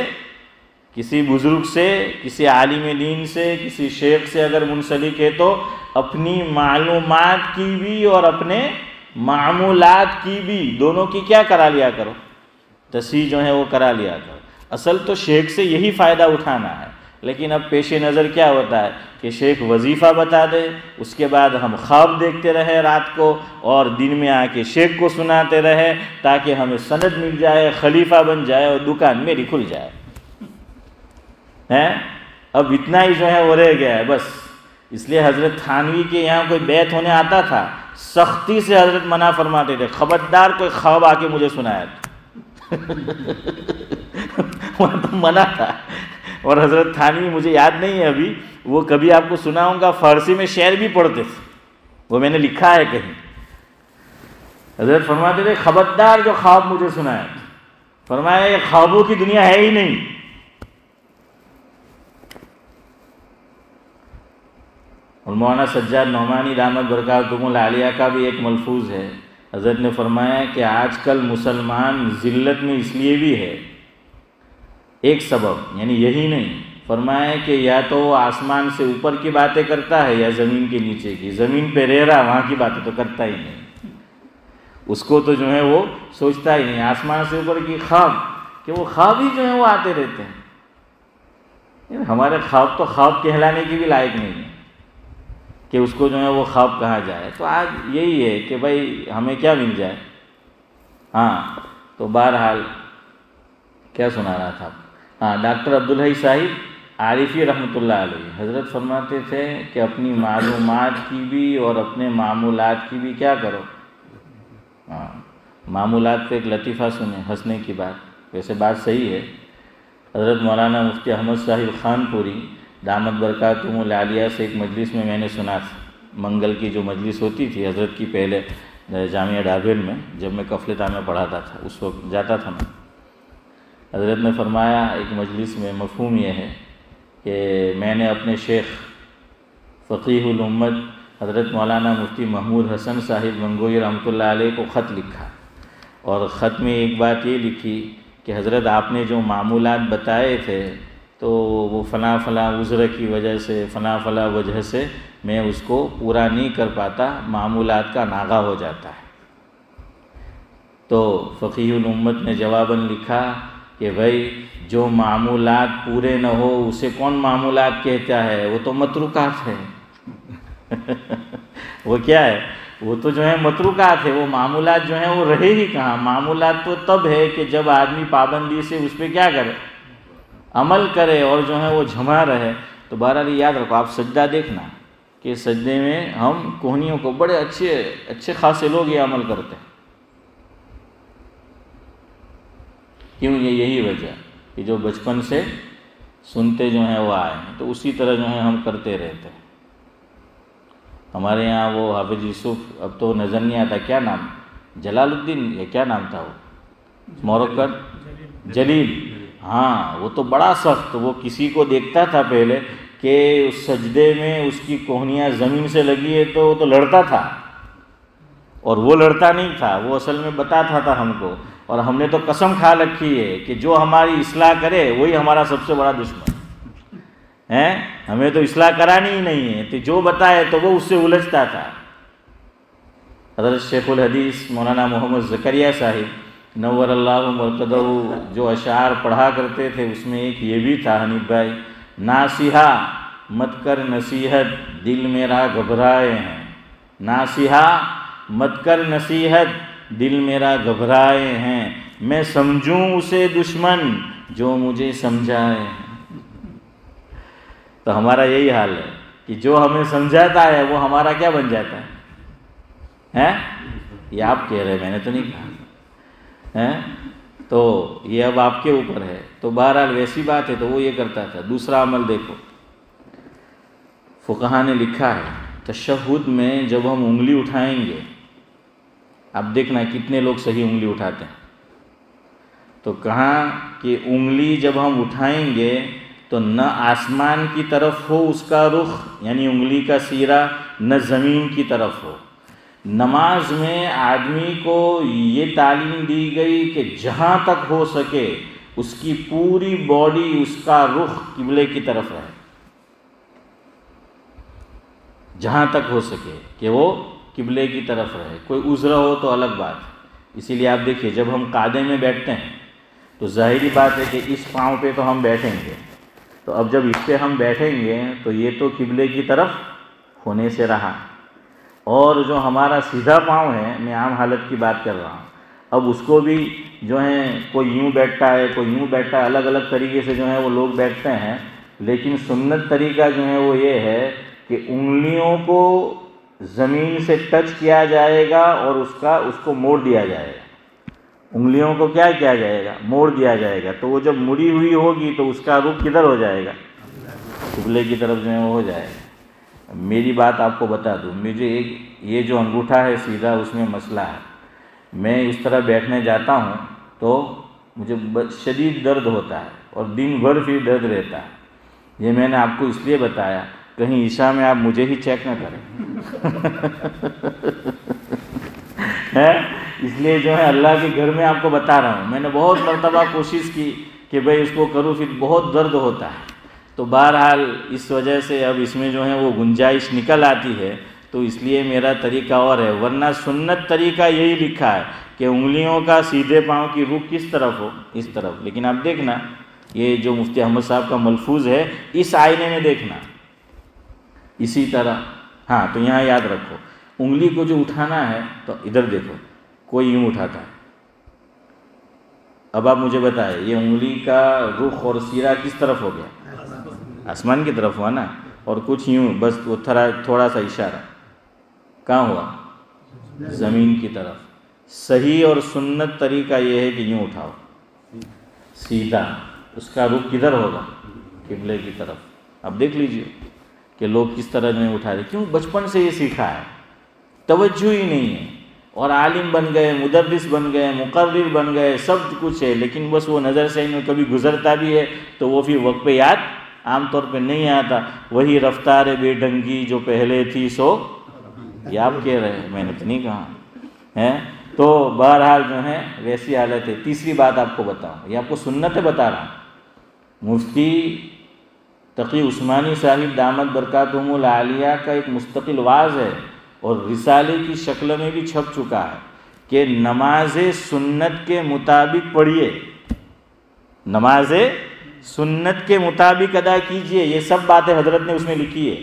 کسی بزرگ سے، کسی عالم دین سے، کسی شیخ سے اگر منسلک ہے تو اپنی معلومات کی بھی اور اپنے معمولات کی بھی دونوں کی کیا کرا لیا کرو، تصحیح جو ہے وہ کرا لیا کرو۔ اصل تو شیخ سے یہی فائدہ اٹھانا ہے، لیکن اب پیش نظر کیا ہوتا ہے کہ شیخ وظیفہ بتا دے، اس کے بعد ہم خواب دیکھتے رہے رات کو، اور دن میں آ کے شیخ کو سناتے رہے تاکہ ہمیں سند مل جائے، خلیفہ بن جائے اور دکان میری کھل جائے۔ اب اتنا ہی جو ہے وہ رہ گیا ہے بس۔ اس لیے حضرت تھانوی کے یہاں کوئی بیعت ہونے آتا تھا، سختی سے حضرت منع فرماتے تھے، خبردار کوئی خواب آ کے مجھے سنایا وہاں تو منع تھا۔ اور حضرت تھانوی مجھے یاد نہیں ہے ابھی، وہ کبھی آپ کو سناؤں گا، فارسی میں شعر بھی پڑھتے تھے، وہ میں نے لکھا ہے کہیں۔ حضرت فرماتے تھے خبردار جو خواب مجھے سنایا، فرمایا یہ خوابوں کی دنیا ہے ہی نہیں۔ اور مولانا سجاد نعمانی دامت برکاتہم العالیہ کا بھی ایک ملفوظ ہے، حضرت نے فرمایا کہ آج کل مسلمان ذلت میں اس لیے بھی ہے، ایک سبب یعنی یہی نہیں، فرمایا کہ یا تو وہ آسمان سے اوپر کی باتیں کرتا ہے یا زمین کے نیچے کی، زمین پہ رہ رہا وہاں کی باتیں تو کرتا ہی نہیں، اس کو تو جو ہے وہ سوچتا ہی نہیں۔ آسمان سے اوپر کی خواب، کہ وہ خواب ہی جو ہے وہ آتے رہتے ہیں۔ ہمارے خواب تو خواب کہلانے کی بھی لائق نہیں ہے کہ اس کو جو ہے وہ خواب کہا جائے۔ تو آج یہی ہے کہ بھائی ہمیں کیا مل جائے۔ تو بہرحال کیا سنا رہا تھا، ڈاکٹر عبدالحی صاحب عارفی رحمۃ اللہ علیہ، حضرت فرماتے تھے کہ اپنی معلومات کی بھی اور اپنے معمولات کی بھی کیا کرو۔ معمولات پہ ایک لطیفہ سنیں، ہنسنے کی بات، ویسے بات صحیح ہے۔ حضرت مولانا مفتی احمد صاحب خان پوری دامت برکاتہم العالیہ سے ایک مجلس میں نے سنا تھا، منگل کی جو مجلس ہوتی تھی حضرت کی پہلے جامعہ ڈابھیل میں، جب میں کفلتہ میں پڑھاتا تھا اس وقت جاتا تھا میں۔ حضرت نے فرمایا ایک مجلس میں، مفہوم یہ ہے کہ میں نے اپنے شیخ فقیہ الامت حضرت مولانا مفتی محمود حسن صاحب گنگوئی رحمۃ اللہ علیہ کو خط لکھا، اور خط میں ایک بات یہ لکھی کہ حضرت آپ نے جو معمولات بتائے تھے تو وہ فلاں فلاں عذر کی وجہ سے، فلاں فلاں وجہ سے میں اس کو پورا نہیں کر پاتا، معمولات کا ناغہ ہو جاتا ہے۔ تو فقیہ الامت نے جواباً لکھا کہ بھائی جو معمولات پورے نہ ہو اسے کون معمولات کہتا ہے، وہ تو متروکات ہے۔ وہ کیا ہے، وہ تو جو ہے متروکات ہے، وہ معمولات جو ہیں وہ رہے ہی کہاں. معمولات تو تب ہے کہ جب آدمی پابندی سے اس پہ کیا کرے، عمل کرے اور جو ہے وہ جھما رہے. تو بہرحال یاد رکھو، آپ سجدہ دیکھنا کہ سجدے میں ہم کوہنیوں کو بڑے اچھے خاصے لوگ یہ عمل کرتے ہیں. کیوں؟ یہی وجہ کہ جو بچپن سے سنتے جو ہیں وہ آئے ہیں، تو اسی طرح جو ہے ہم کرتے رہتے ہیں. ہمارے یہاں وہ حافظ یوسف، اب تو نظر نہیں آتا، کیا نام، جلال الدین یا کیا نام تھا وہ، مورکر جلیل. ہاں وہ تو بڑا سخت، وہ کسی کو دیکھتا تھا پہلے کہ اس سجدے میں اس کی کوہنیاں زمین سے لگی ہے تو وہ تو لڑتا تھا، اور وہ لڑتا نہیں تھا، وہ اصل میں بتاتا تھا ہم کو. اور ہم نے تو قسم کھا رکھی ہے کہ جو ہماری اصلاح کرے وہی ہمارا سب سے بڑا دشمن ہے. ہمیں تو اصلاح کرانی ہی نہیں ہے، تو جو بتائے تو وہ اس سے الجھتا تھا. حضرت شیخ الحدیث مولانا محمد زکریا صاحب نور اللہ مرقدہ جو اشعار پڑھا کرتے تھے، اس میں ایک یہ بھی تھا حنیف بھائی، ناصحہ مت کر نصیحت دل میرا گھبرائے ہیں، ناصحہ مت کر نصیحت دل میرا گھبرائے ہیں، میں سمجھوں اسے دشمن جو مجھے سمجھائے. تو ہمارا یہی حال ہے کہ جو ہمیں سمجھاتا ہے وہ ہمارا کیا بن جاتا ہے. یہ آپ کہہ رہے، میں نے تو نہیں کہا. تو یہ اب آپ کے اوپر ہے. تو بہرحال ویسی بات ہے، تو وہ یہ کرتا تھا. دوسرا عمل دیکھو، فقہا نے لکھا ہے تشہد میں جب ہم انگلی اٹھائیں گے، اب دیکھنا کتنے لوگ صحیح انگلی اٹھاتے ہیں. تو کہاں کہ انگلی جب ہم اٹھائیں گے تو نہ آسمان کی طرف ہو اس کا رخ، یعنی انگلی کا سیرا، نہ زمین کی طرف ہو. نماز میں آدمی کو یہ تعلیم دی گئی کہ جہاں تک ہو سکے اس کی پوری باڈی، اس کا رخ قبلے کی طرف رہے، جہاں تک ہو سکے کہ وہ قبلے کی طرف رہے. کوئی عذر ہو تو الگ بات. اسی لیے آپ دیکھیے جب ہم قعدے میں بیٹھتے ہیں تو ظاہری بات ہے کہ اس پاؤں پہ تو ہم بیٹھیں گے، تو اب جب اس پہ ہم بیٹھیں گے تو یہ تو قبلے کی طرف ہونے سے رہا، اور جو ہمارا سیدھا پاؤں ہے، میں عام حالت کی بات کر رہا ہوں، اب اس کو بھی جو ہے کوئی یوں بیٹھتا ہے، کوئی یوں بیٹھتا ہے، الگ الگ طریقے سے جو ہے وہ لوگ بیٹھتے ہیں. لیکن سنت طریقہ جو ہے وہ یہ ہے کہ انگلیوں کو زمین سے ٹچ کیا جائے گا اور اس کو موڑ دیا جائے گا. انگلیوں کو کیا کیا جائے گا؟ موڑ دیا جائے گا. تو وہ جب مڑی ہوئی ہوگی تو اس کا رخ کدھر ہو جائے گا؟ قبلے کی طرف جو ہے وہ ہو جائے گا. میری بات آپ کو بتا دوں، مجھے یہ جو انگوٹھا ہے سیدھا، اس میں مسئلہ ہے. میں اس طرح بیٹھنے جاتا ہوں تو مجھے شدید درد ہوتا ہے اور دن بھر پھر درد رہتا ہے. یہ میں نے آپ کو اس لیے بتایا کہیں عشاء میں آپ مجھے ہی چیک نہ کریں. اس لیے جو ہے اللہ کے گھر میں آپ کو بتا رہا ہوں. میں نے بہت مرتبہ کوشش کی کہ بھئی اس کو کروں، پھر بہت درد ہوتا ہے. تو بہرحال اس وجہ سے اب اس میں جو ہے وہ گنجائش نکل آتی ہے، تو اس لیے میرا طریقہ اور ہے. ورنہ سنت طریقہ یہی لکھا ہے کہ انگلیوں کا سیدھے پاؤں کی رخ کس طرف ہو، اس طرف. لیکن آپ دیکھنا یہ جو مفتی احمد صاحب کا ملفوظ ہے، اس آئینے میں دیکھنا اسی طرح. ہاں تو یہاں یاد رکھو، انگلی کو جو اٹھانا ہے تو ادھر دیکھو، کوئی یوں اٹھاتا ہے. اب آپ مجھے بتائیں یہ انگلی کا رخ اور سیرا کس طرف ہو گیا؟ آسمان کی طرف ہوا نا. اور کچھ یوں بس وہ تھوڑا سا اشارہ کہاں ہوا؟ زمین کی طرف. صحیح اور سنت طریقہ یہ ہے کہ یوں اٹھاؤ سیدھا، اس کا رخ کدھر ہوگا؟ قبلے کی طرف. اب دیکھ لیجئے کہ لوگ کس طرح میں اٹھا رہے. کیوں؟ بچپن سے یہ سیکھا ہے، توجہ ہی نہیں ہے. اور عالم بن گئے، مدرس بن گئے، مقرر بن گئے، سب کچھ ہے، لیکن بس وہ نظر سے میں کبھی گزرتا بھی ہے تو وہ پھر وقت پہ یاد عام طور پہ نہیں آتا. وہی رفتار بے ڈنگی جو پہلے تھی سو یہ آپ کہہ رہے ہیں، میں نے تو نہیں کہا ہے. تو بہرحال جو ہے ویسی حالت ہے. تیسری بات آپ کو بتاؤں، یہ آپ کو سنت بتا رہا ہوں. مفتی تقی عثمانی صاحب دامت برکاتہم العالیہ کا ایک مستقل واعظ ہے اور رسالے کی شکل میں بھی چھپ چکا ہے کہ نماز سنت کے مطابق پڑھیے، نماز سنت کے مطابق ادا کیجئے. یہ سب باتیں حضرت نے اس میں لکھی ہے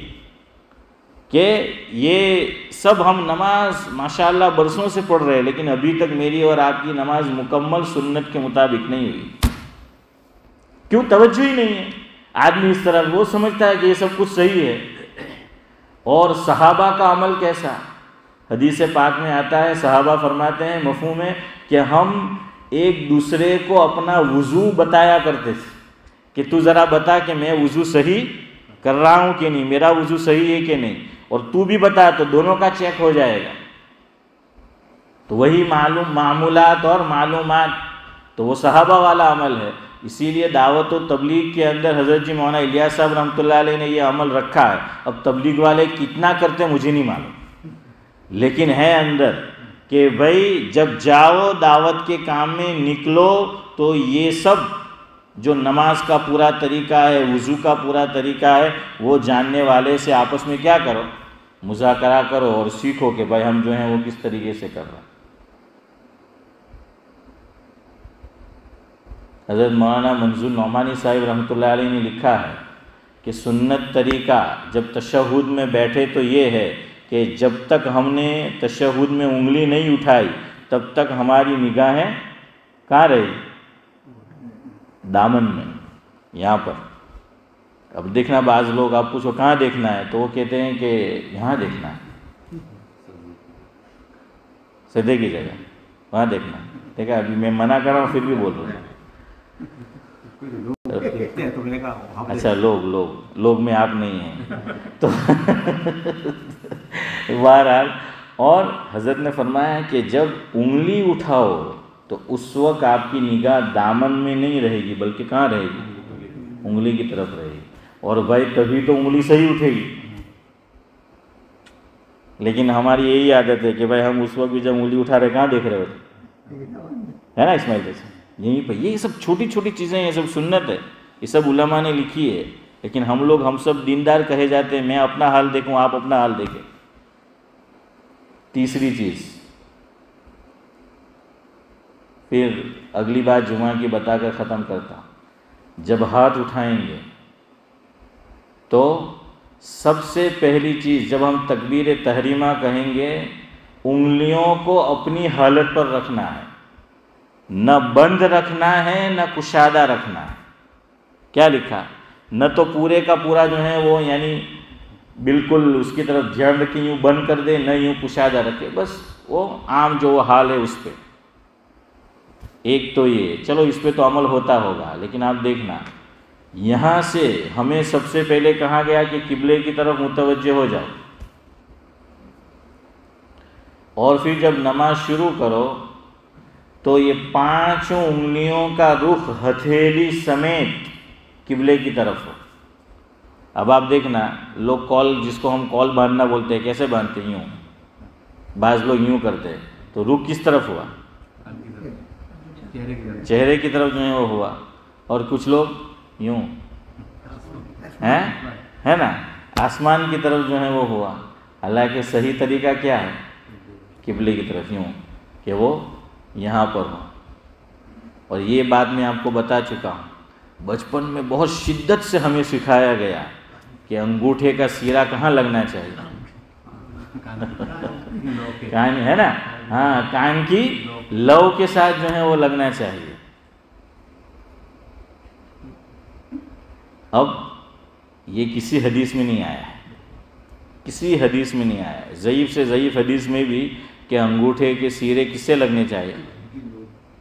کہ یہ سب ہم نماز ماشاءاللہ برسوں سے پڑھ رہے ہیں، لیکن ابھی تک میری اور آپ کی نماز مکمل سنت کے مطابق نہیں ہوئی. کیوں؟ توجہ ہی نہیں ہے. آدمی اس طرح وہ سمجھتا ہے کہ یہ سب کچھ صحیح ہے. اور صحابہ کا عمل کیسا؟ حدیث پاک میں آتا ہے، صحابہ فرماتے ہیں مفہوم ہے کہ ہم ایک دوسرے کو اپنا وضو بتایا کرتے تھے کہ تو ذرا بتا کہ میں وضو صحیح کر رہا ہوں کہ نہیں، میرا وضو صحیح ہے کہ نہیں، اور تو بھی بتا تو دونوں کا چیک ہو جائے گا. تو وہی معمولات اور معلومات، تو وہ صحابہ والا عمل ہے. اسی لیے دعوت و تبلیغ کے اندر حضرت جی مولانا الیاس صاحب رحمۃ اللہ علیہ نے یہ عمل رکھا ہے. اب تبلیغ والے کتنا کرتے مجھے نہیں معلوم، لیکن ہے اندر کہ بھائی جب جاؤ دعوت کے کام میں نکلو تو یہ سب جو نماز کا پورا طریقہ ہے، وضو کا پورا طریقہ ہے، وہ جاننے والے سے آپس میں کیا کرو، مذاکرہ کرو اور سیکھو کہ بھائی ہم جو ہیں وہ کس طریقے سے کر رہے ہیں. حضرت مولانا منظور نعمانی صاحب رحمۃ اللہ علیہ نے لکھا ہے کہ سنت طریقہ جب تشہد میں بیٹھے تو یہ ہے کہ جب تک ہم نے تشہد میں انگلی نہیں اٹھائی تب تک ہماری نگاہیں کہاں رہی؟ دامن میں، یہاں پر. اب دیکھنا بعض لوگ آپ پوچھو کہاں دیکھنا ہے تو وہ کہتے ہیں کہ یہاں دیکھنا ہے، سجدے کی جگہ وہاں دیکھنا ہے. دیکھا ابھی میں منع کر رہا ہوں پھر بھی بول رہا ہوں. اچھا لوگ میں آپ نہیں ہیں تو بہرحال. اور حضرت نے فرمایا کہ جب انگلی اٹھاؤ تو اس وقت آپ کی نگاہ دامن میں نہیں رہے گی بلکہ کہاں رہے گی؟ انگلی کی طرف رہے گی. اور بھائی تبھی تو انگلی صحیح اٹھے گی. لیکن ہماری یہی عادت ہے کہ بھائی ہم اس وقت بھی جب انگلی اٹھا رہے کہاں دیکھ رہے ہوتے، ہے نا اسماعیل جیسے یہیں پہ. یہ سب چھوٹی چھوٹی چیزیں، یہ سب سنت ہے، یہ سب علماء نے لکھی ہے. لیکن ہم سب دیندار کہے جاتے ہیں، میں اپنا حال دیکھوں آپ اپنا حال دیکھیں. تیسری چیز پھر اگلی بات جمعہ کی بتا کر ختم کرتا ہوں. جب ہاتھ اٹھائیں گے تو سب سے پہلی چیز جب ہم تکبیر تحریمہ کہیں گے انگلیوں کو اپنی حالت پر رکھنا ہے، نہ بند رکھنا ہے نہ کشادہ رکھنا ہے. کیا لکھا؟ نہ تو پورے کا پورا جو ہے وہ یعنی بالکل اس کی طرف دھیان رکھے یوں بند کر دے، نہ یوں کشادہ رکھے، بس وہ عام جو وہ حال ہے اس پہ. ایک تو یہ چلو اس پہ تو عمل ہوتا ہوگا، لیکن آپ دیکھنا یہاں سے ہمیں سب سے پہلے کہا گیا کہ قبلے کی طرف متوجہ ہو جاؤ، اور پھر جب نماز شروع کرو تو یہ 5 انگلیوں کا رخ ہتھیلی سمیت قبلے کی طرف ہو. اب آپ دیکھنا لوگ کال، جس کو ہم کال باندھنا بولتے ہیں، کیسے باندھتے ہیں؟ یوں. بعض لوگ یوں کرتے ہیں تو رخ کس طرف ہوا؟ چہرے کی طرف جو ہے وہ ہوا. اور کچھ لوگ یوں ہے نا آسمان کی طرف جو ہے وہ ہوا. حالانکہ صحیح طریقہ کیا ہے؟ قبلے کی طرف یوں کہ وہ یہاں پر ہو. اور یہ بات میں آپ کو بتا چکا ہوں، بچپن میں بہت شدت سے ہمیں سکھایا گیا کہ انگوٹھے کا سیرا کہاں لگنا چاہیے؟ کان ہے نا، ہاں کان کی لو کے ساتھ جو ہے وہ لگنا چاہیے. اب یہ کسی حدیث میں نہیں آیا ہے، کسی حدیث میں نہیں آیا ہے. ضعیف سے ضعیف حدیث میں بھی کہ انگوٹھے کے سیرے کس سے لگنے چاہیے؟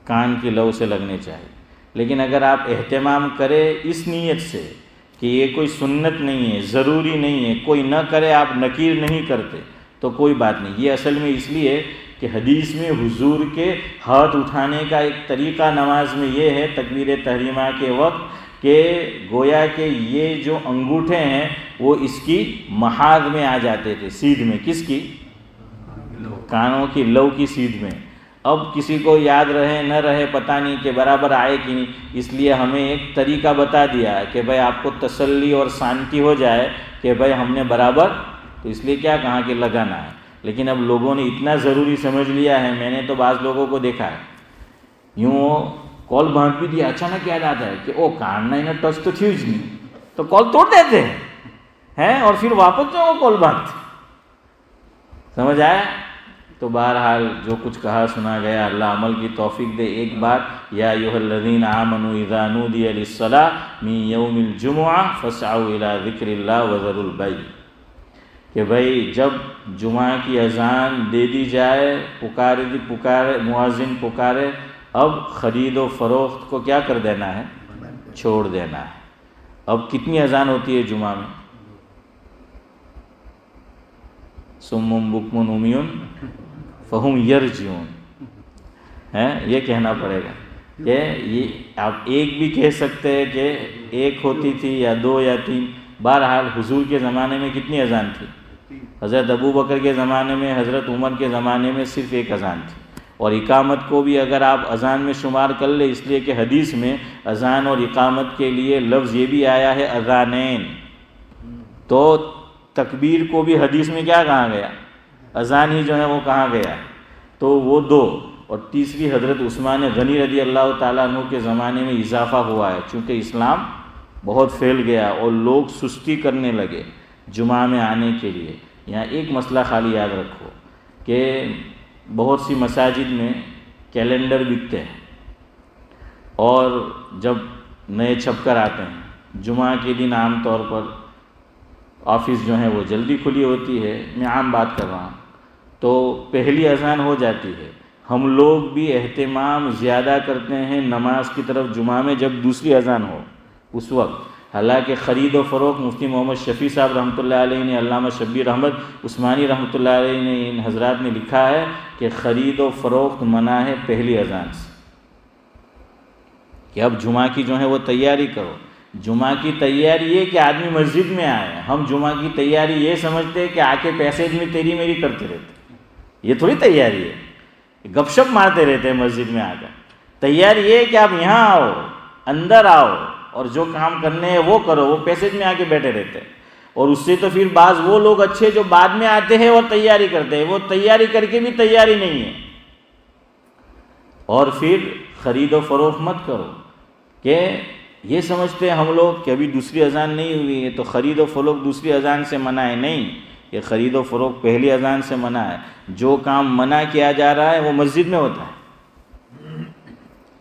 کان کی لو سے لگنے چاہیے. لیکن اگر آپ اہتمام کریں اس نیت سے کہ یہ کوئی سنت نہیں ہے، ضروری نہیں ہے، کوئی نہ کرے آپ نکیر نہیں کرتے تو کوئی بات نہیں. یہ اصل میں اس لیے کہ حدیث میں حضور کے ہاتھ اٹھانے کا ایک طریقہ نماز میں یہ ہے تکبیر تحریمہ کے وقت کہ گویا کہ یہ جو انگوٹھے ہیں وہ اس کی محاذ میں آ جاتے تھے، سیدھ میں. کس کی؟ کانوں کی لو کی سیدھ میں. اب کسی کو یاد رہے نہ رہے پتہ نہیں کہ برابر آئے کہ نہیں، اس لیے ہمیں ایک طریقہ بتا دیا ہے کہ بھائی آپ کو تسلی اور شانتی ہو جائے کہ بھائی ہم نے برابر، تو اس لیے کیا کہا کہ لگانا ہے. لیکن اب لوگوں نے اتنا ضروری سمجھ لیا ہے، میں نے تو بعض لوگوں کو دیکھا ہے یوں کال باندھ بھی دیا، اچانک یاد آتا ہے کہ او کان نہ ٹچ تو تھی نہیں، تو کال توڑ دیتے ہیں اور پھر واپس جو کال باندھتے. سمجھ آیا؟ تو بہرحال جو کچھ کہا سنا گیا، اللہ عمل کی توفیق دے۔ ایک بات، یا ایھا الذین آمنوا اذا نودی للصلاۃ من یوم الجمعہ فاسعوا الی ذکر اللہ وذروا البیع، کہ بھائی جب جمعہ کی اذان دے دی جائے، پکارے مؤذن پکارے، اب خرید و فروخت کو کیا کر دینا ہے؟ چھوڑ دینا ہے۔ اب کتنی اذان ہوتی ہے جمعہ میں؟ صم بکم عمی فہم یرجعون، یہ کہنا پڑے گا کہ یہ آپ ایک بھی کہہ سکتے ہیں کہ ایک ہوتی تھی یا دو یا تین، بہرحال حضور کے زمانے میں کتنی اذان تھی؟ حضرت ابو بکر کے زمانے میں، حضرت عمر کے زمانے میں صرف ایک اذان تھی۔ اور اقامت کو بھی اگر آپ اذان میں شمار کر لیں، اس لیے کہ حدیث میں اذان اور اقامت کے لیے لفظ یہ بھی آیا ہے اذانین، تو تکبیر کو بھی حدیث میں کیا کہا گیا؟ اذان ہی جو ہے وہ کہاں گیا؟ تو وہ دو، اور تیسری حضرت عثمان غنی رضی اللہ تعالیٰ عنہ کے زمانے میں اضافہ ہوا ہے، چونکہ اسلام بہت پھیل گیا اور لوگ سستی کرنے لگے جمعہ میں آنے کے لیے۔ یہاں ایک مسئلہ خالی یاد رکھو کہ بہت سی مساجد میں کیلنڈر بکتے ہیں، اور جب نئے چھپ کر آتے ہیں جمعہ کے دن عام طور پر آفس جو ہے وہ جلدی کھلی ہوتی ہے، میں عام بات کر رہا ہوں، تو پہلی اذان ہو جاتی ہے، ہم لوگ بھی اہتمام زیادہ کرتے ہیں نماز کی طرف جمعہ میں جب دوسری اذان ہو اس وقت۔ حالانکہ خرید و فروخت مفتی محمد شفیع صاحب رحمۃ اللہ علیہ نے، علامہ شبیر احمد عثمانی رحمۃ اللہ علیہ نے، ان حضرات نے لکھا ہے کہ خرید و فروخت منع ہے پہلی اذان سے، کہ اب جمعہ کی جو ہے وہ تیاری کرو۔ جمعہ کی تیاری یہ کہ آدمی مسجد میں آئے، ہم جمعہ کی تیاری یہ سمجھتے ہیں کہ آ کے پیسے میں تیری میری کرتے رہتے، یہ تھوڑی تیاری ہے، گپ شپ مارتے رہتے ہیں مسجد میں آ کر۔ تیاری یہ ہے کہ آپ یہاں آؤ، اندر آؤ، اور جو کام کرنے ہیں وہ کرو، وہ پیسج میں آ کے بیٹھے رہتے ہیں۔ اور اس سے تو پھر بعض وہ لوگ اچھے جو بعد میں آتے ہیں اور تیاری کرتے ہیں، وہ تیاری کر کے بھی تیاری نہیں ہے، اور پھر خرید و فروخت مت کرو، کہ یہ سمجھتے ہیں ہم لوگ کہ ابھی دوسری اذان نہیں ہوئی ہے تو خرید و فروخت دوسری اذان سے منع ہے۔ نہیں، یہ خرید و فروخت پہلی اذان سے منع ہے۔ جو کام منع کیا جا رہا ہے وہ مسجد میں ہوتا ہے،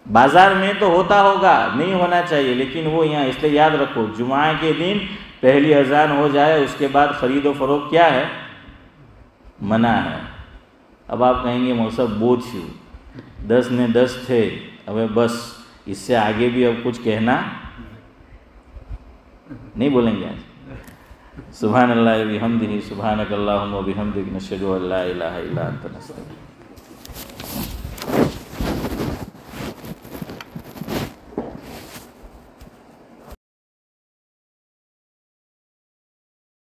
بازار میں تو ہوتا ہوگا، نہیں ہونا چاہیے، لیکن وہ یہاں اس لیے یاد رکھو جمعہ کے دن پہلی اذان ہو جائے اس کے بعد خرید و فروخت کیا ہے؟ منع ہے۔ اب آپ کہیں گے موسیٰ بوجھ ہو، 10 نے 10 تھے، اب بس اس سے آگے بھی اب کچھ کہنا نہیں بولیں گے آج؟ سبحان اللہ و بحمدہ، سبحانک اللہم و بحمدک، نشہد ان لا الہ الا انت، نستغفرک۔